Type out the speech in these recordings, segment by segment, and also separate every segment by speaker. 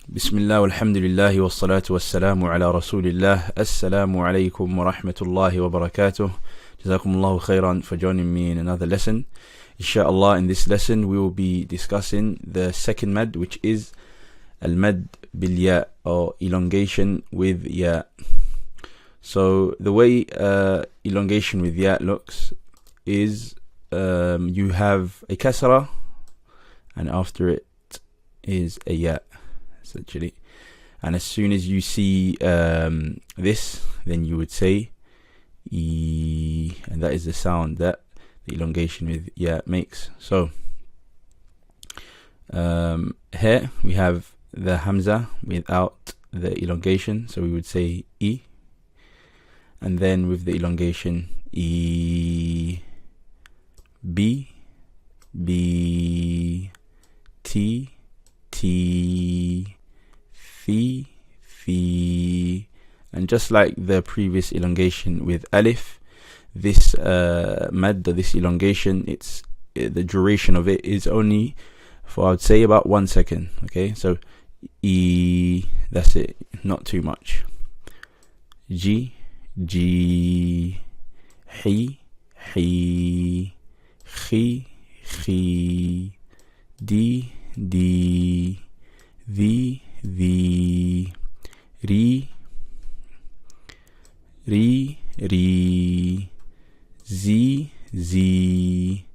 Speaker 1: بسم الله والحمد لله والصلاة والسلام على رسول الله. Assalamu alaikum wa rahmatullahi wa barakatuh. Jazakumullahu khairan for joining me in another lesson. Inshallah, in this lesson we will be discussing the second mad, which is al-mad bil-ya, or elongation with ya. So the way elongation with ya looks is you have a kasra and after it is a ya, essentially, and as soon as you see this, then you would say e, and that is the sound that the elongation with ya makes. So here we have the hamza without the elongation, so we would say e, and then with the elongation e, b, b, t, t, fi, fi, and just like the previous elongation with alif, this mad, this elongation, it's the duration of it is only for, I would say, about 1 second. Okay, so e, that's it, not too much. G, G, hi, hi, khi, khi, di, di, the, ri, ri, ri, zi, zi,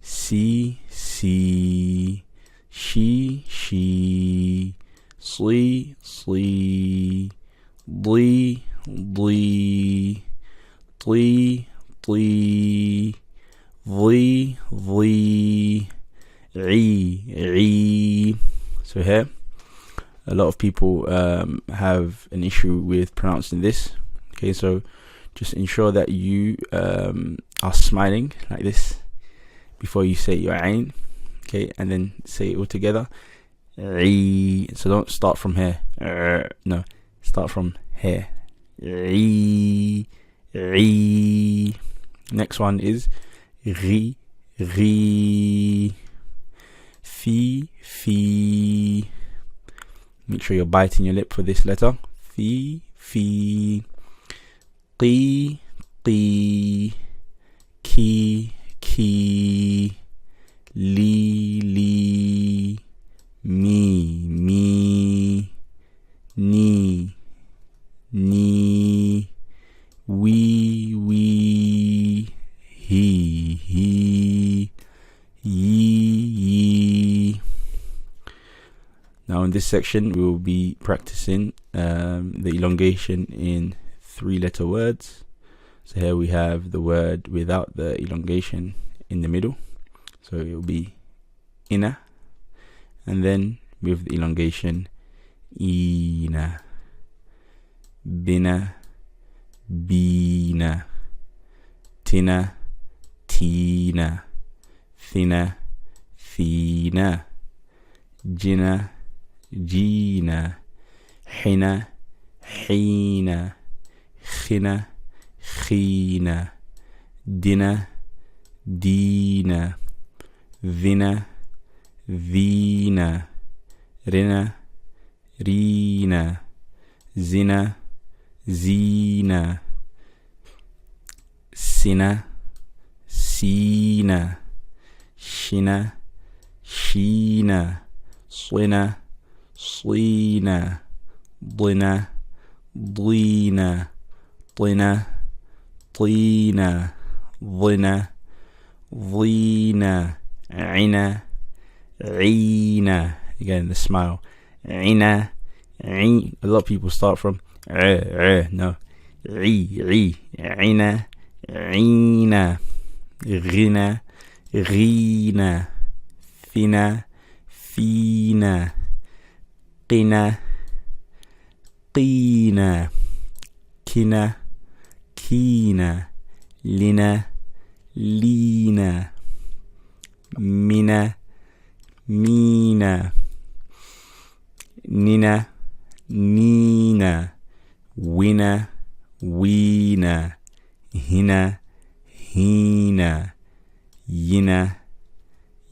Speaker 1: si, si, she, she, sli, sli, dli, dli, tli, tli, dli, dli, ri. So here a lot of people have an issue with pronouncing this. Okay, so just ensure that you are smiling like this before you say your ain. Okay, and then say it all together. So don't start from here. No, start from here. Next one is ri, ri, fi, fi. Make sure you're biting your lip for this letter. Fi, fi, qi, qi, ki, ki, li, li, mi, mi, ni, ni, we, we, he, he, ye. Now in this section we will be practicing the elongation in 3-letter words. So here we have the word without the elongation in the middle, so it will be ina, and then with the elongation ina, bina, bina, tina, tina, thina, thina, jina, jina, hina, hina, khina, khina, dina, dina, vina, vina, rina, rina, zina, zina, sina, sina, shina, shina, slina, slina, blina, blina, طنا, طينا, ظنا, ظينا, عنا, عينا. Again, the smile. عنا, عين. A lot of people start from no. عي, عنا, عينا, غنا, غينا, فينا, فينا, قنا, قينا, كنا, كينا, لنا, لينا, منا, مينا, ننا, نينا, ونا, وينا, هنا, هينا, yina,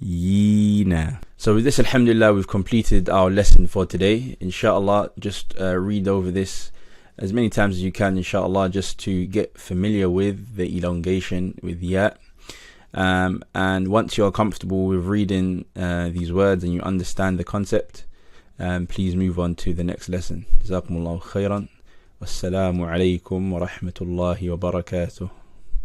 Speaker 1: yina. So with this, alhamdulillah, we've completed our lesson for today. Inshallah, just read over this as many times as you can, inshallah, just to get familiar with the elongation with ya. And once you're comfortable with reading these words and you understand the concept, please move on to the next lesson. Jazakumullahu khairan. Wassalamu alaikum wa rahmatullahi wa barakatuh.